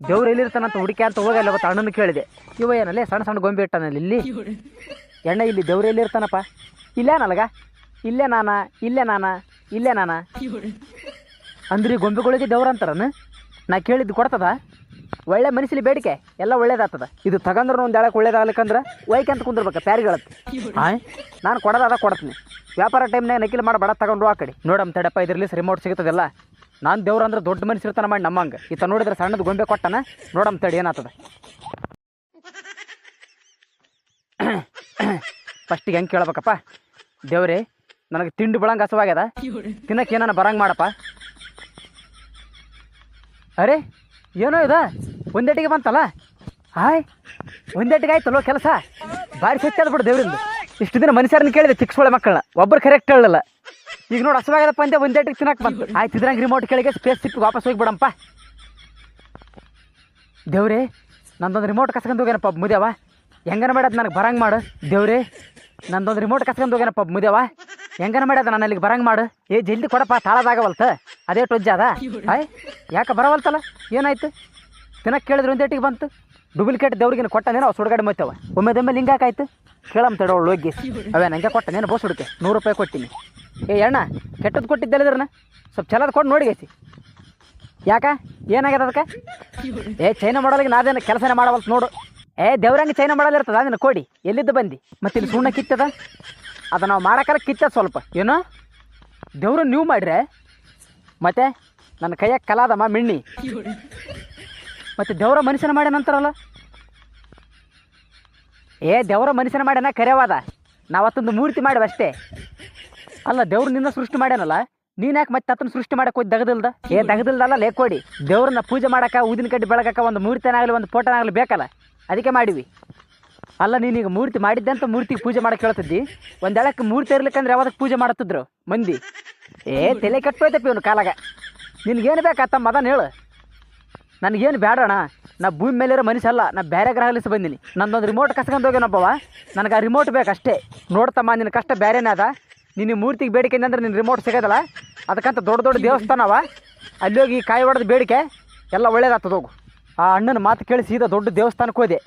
ದೇವ್ರು ಎಲ್ಲಿರ್ತಾನಂತ ಹುಡುಕಿ ಅಂತ ಹೋಗಲ್ಲ ಅವತ್ತು ಅಣ್ಣನ ಕೇಳಿದೆ. ಇವ ಏನಲ್ಲೇ ಸಣ್ಣ ಸಣ್ಣ ಗೊಂಬೆ ಇಟ್ಟಾನಲ್ಲಿ ಇಲ್ಲಿ ಎಣ್ಣ ಇಲ್ಲಿ ದೇವ್ರು ಎಲ್ಲಿರ್ತಾನಪ್ಪ? ಇಲ್ಲೇ ನಲ್ಗ ಇಲ್ಲೇ ನಾನ ಅಂದ್ರಿ ಗೊಂಬೆಗಳಿಗೆ ದೇವ್ರ ಅಂತಾರನ? ನಾ ಕೇಳಿದ್ದು ಕೊಡ್ತದ? ಒಳ್ಳೆ ಮನಸ್ಸಲ್ಲಿ ಬೇಡಿಕೆ ಎಲ್ಲ ಒಳ್ಳೇದಾಗ್ತದ. ಇದು ತಗಂದ್ರೆ ಒಂದು ಹೇಳಕ್ಕೆ ಒಳ್ಳೇದಾಗ್ಲಿಕ್ಕಂದ್ರೆ ಒಯ್ಕಂತ ಕುಂದಿರ್ಬೇಕು ಪ್ಯಾರಿಗಳತ್ತೆ. ನಾನು ಕೊಡೋದಾದ ಕೊಡ್ತೀನಿ. ವ್ಯಾಪಾರ ಟೈಮ್ನಾಗ ನಕಿಲ್ ಮಾಡಬೇಡ, ತಗೊಂಡು ಆ ಕಡೆ ನೋಡಮ್ ತಡಪ್ಪ. ಇದ್ರಲ್ಲಿ ರಿಮೋಟ್ ಸಿಗ್ತದಲ್ಲ. ನಾನು ದೇವ್ರ ಅಂದ್ರೆ ದೊಡ್ಡ ಮನುಷ್ಯ ಇರ್ತಾನ ಮಾಡಿ ನಮ್ಮಂಗೆ. ಈತ ನೋಡಿದ್ರೆ ಸಣ್ಣದು ಗೊಂಬೆ ಕೊಟ್ಟನ. ನೋಡಮ್ ತಡಿ ಏನಾಗ್ತದ. ಫಸ್ಟಿಗೆ ಹೆಂಗೆ ಕೇಳ್ಬೇಕಪ್ಪ? ದೇವ್ರೇ ನನಗೆ ತಿಂಡಿ ಬೆಳಂಗೆ ಹಸವಾಗ್ಯದ, ತಿನ್ನಕ್ಕೆ ಏನಾನ ಬರಂಗೆ ಮಾಡಪ್ಪ. ಅರೆ ಏನೋ ಇದ ಒಂದೇಟಿಗೆ ಬಂತಲ್ಲ. ಒಂದೇಟಿಗೆ ಆಯ್ತಲ್ಲೋ ಕೆಲಸ. ಭಾರಿ ಸ್ವಚ್ಛ ಅದ ಬಿಡು ದೇವ್ರಿಂದ. ಇಷ್ಟು ದಿನ ಮನುಷ್ಯರನ್ನ ಕೇಳಿದೆ ಚಿಕ್ಸೊಳೆ ಮಕ್ಕಳನ್ನ, ಒಬ್ಬರು ಕರೆಕ್ಟ್ ಹೇಳಲ್ಲ. ಈಗ ನೋಡಿ ಹಸವಾಗದಪ್ಪ ಅಂದೆ ಒಂದೇಟಿಗೆ ತಿನ್ನಕ್ಕೆ ಬಂತು. ಆಯ್ತು ಇದ್ರಂಗೆ ರಿಮೋಟ್ ಕೆಳಗೆ ಸ್ಪೇಸ್ ಸಿಪ್ಪಿ ವಾಪಸ್ ಹೋಗಿಬಿಡಂಪ. ದೇವ್ರೇ ನಂದೊಂದು ರಿಮೋಟ್ ಕಸ್ಕೊಂಡು ಹೋಗ್ಯಾನಪ್ಪ ಮುದ್ಯವ, ಹೆಂಗನ ಮಾಡ್ಯದ ನನಗೆ ಬರಂಗೆ ಮಾಡು. ದೇವ್ರೇ ನಂದೊಂದು ರಿಮೋಟ್ ಕಸ್ಕೊಂಡು ಹೋಗ್ಯಾನಪ್ಪ ಮುದ್ಯವ, ಹೆಂಗನ ಮಾಡ್ಯದ ನಾನು ಅಲ್ಲಿಗೆ ಬರಂಗೆ ಮಾಡು. ಜಲ್ದಿ ಕೊಡಪ್ಪ, ತಾಳದಾಗವಲ್ತ ಅದೇ ಟೊಜ್ಜ ಅದ. ಯಾಕೆ ಬರವಲ್ತಲ್ಲ? ಏನಾಯ್ತು? ತಿನ್ನಕ್ಕೆ ಕೇಳಿದ್ರೆ ಒಂದೇಟಿಗೆ ಬಂತು. ಡೂಪ್ಲಿಕೇಟ್ ದೇವ್ರಿಗಿನ ಕೊಟ್ಟನೇನೋ ಅವು ಸುಡುಗಡೆ ಮತ್ತವ. ಒಮ್ಮೆದೊಮ್ಮೆ ಲಿಂಗಾಕಾಯ್ತು. ಕೇಳಮ್ಮ ತಡೋಳು ಹೋಗಿ. ಅವೇ ನನಗೆ ಕೊಟ್ಟನೇನು ಬೋಸ್ ಹುಡುಕೆ 100 ರೂಪಾಯಿ ಕೊಟ್ಟಿನಿ. ಅಣ್ಣ ಕೆಟ್ಟದ್ದು ಕೊಟ್ಟಿದ್ದೆಲ್ಲದ್ರನ್ನ ಸ್ವಲ್ಪ ಚಲೋದು ಕೊಟ್ಟು ನೋಡಿಗೈಸಿ. ಯಾಕ ಏನಾಗ್ಯದ ಅದಕ್ಕೆ? ಚೈನಾ ಮಾಡೋಲಿಗೆ ನಾದೇನು ಕೆಲಸನೇ ಮಾಡವಲ್ತು ನೋಡು. ದೇವ್ರಂಗೆ ಚೈನಾ ಮಾಡಲಿರ್ತದ ಅದನ್ನು ಕೊಡಿ. ಎಲ್ಲಿದ್ದು ಬಂದು ಮತ್ತೆ ಇಲ್ಲಿ ಸುಣ್ಣ ಕಿತ್ತದ. ಅದು ನಾವು ಮಾಡೋಕ್ಕಲ್ಲ ಕಿತ್ತದ ಸ್ವಲ್ಪ. ಏನೋ ದೇವ್ರನ್ನ ನೀವು ಮಾಡ್ರೆ ಮತ್ತೆ ನನ್ನ ಕೈಯಾಗ ಕಲಾದಮ್ಮ ಮಿಣ್ಣಿ. ಮತ್ತು ದೇವ್ರ ಮನುಷ್ಯನ ಮಾಡ್ಯಾನಂತಾರಲ್ಲ. ದೇವ್ರ ಮನುಷ್ಯನ ಮಾಡ್ಯಾನ ಕರೆವಾದ. ನಾವತ್ತೊಂದು ಮೂರ್ತಿ ಮಾಡ್ಯಾವ ಅಷ್ಟೇ. ಅಲ್ಲ ದೇವ್ರು ನಿನ್ನ ಸೃಷ್ಟಿ ಮಾಡ್ಯಾನಲ್ಲ, ನೀನು ಯಾಕೆ ಮತ್ತೆ ಅತ್ತನ ಸೃಷ್ಟಿ ಮಾಡಕ್ಕೆ ಹೋಗಿ ದಗದಿಲ್ದ? ದಗದಿಲ್ದಲ್ಲ ಲೇಕೊಡಿ. ದೇವ್ರನ್ನ ಪೂಜೆ ಮಾಡಕ್ಕೆ ಊದಿನ ಕಡ್ಡಿ ಬೆಳಗಕ್ಕೆ ಒಂದು ಮೂರ್ತಿನಾಗಲಿ ಒಂದು ಫೋಟೋನಾಗಲಿ ಬೇಕಲ್ಲ, ಅದಕ್ಕೆ ಮಾಡಿವಿ. ಅಲ್ಲ ನೀನೀಗ ಮೂರ್ತಿ ಮಾಡಿದ್ದೆ ಅಂತ ಮೂರ್ತಿಗೆ ಪೂಜೆ ಮಾಡಕ್ಕೆ ಹೇಳ್ತಿದ್ದಿ. ಒಂದು ಎಳಕ್ಕೆ ಮೂರ್ತಿ ಇರ್ಲಿಕ್ಕಂದ್ರೆ ಯಾವ್ದಕ್ಕೆ ಪೂಜೆ ಮಾಡುತ್ತಿದ್ರು ಮಂದಿ? ತಲೆ ಕೆಟ್ಟೋಯ್ತಪ್ಪ ಇವನು ಕಾಲಾಗ. ನಿನಗೇನು ಬೇಕಾತಮ್ಮ ಅದನ್ನು ಹೇಳು. ನನಗೇನು ಬೇಡಣ್ಣ. ನಾ ಭೂಮಿ ಮೇಲಿರೋ ಮನುಷ್ಯ ಅಲ್ಲ, ನಾ ಬೇರೆ ಗ್ರಹಲಿಸಿ ಬಂದೀನಿ. ನಂದೊಂದು ರಿಮೋಟ್ ಕಸ್ಕೊಂಡು ಹೋಗ್ಯಾನೊಬ್ಬವ, ನನಗೆ ಆ ರಿಮೋಟ್ ಬೇಕಷ್ಟೇ. ನೋಡ್ತಮ್ಮ ನಿನ್ನ ಕಷ್ಟ ಬೇರೆನೇ ಅದ. ನಿನ್ನ ಮೂರ್ತಿಗೆ ಬೇಡಿಕೆ ಅಂದ್ರೆ ನಿನ್ನ ರಿಮೋಟ್ ಸಿಗೋದಲ್ಲ. ಅದಕ್ಕಂತ ದೊಡ್ಡ ದೊಡ್ಡ ದೇವಸ್ಥಾನವ, ಅಲ್ಲಿ ಹೋಗಿ ಕಾಯಿ ಹೊಡೆದು ಬೇಡಿಕೆ ಎಲ್ಲ ಒಳ್ಳೇದಾಗ್ತದೆ ಹೋಗು. ಆ ಅಣ್ಣನ ಮಾತು ಕೇಳಿ ಸೀದಾ ದೊಡ್ಡ ದೇವಸ್ಥಾನಕ್ಕೆ ಹೋದೆ.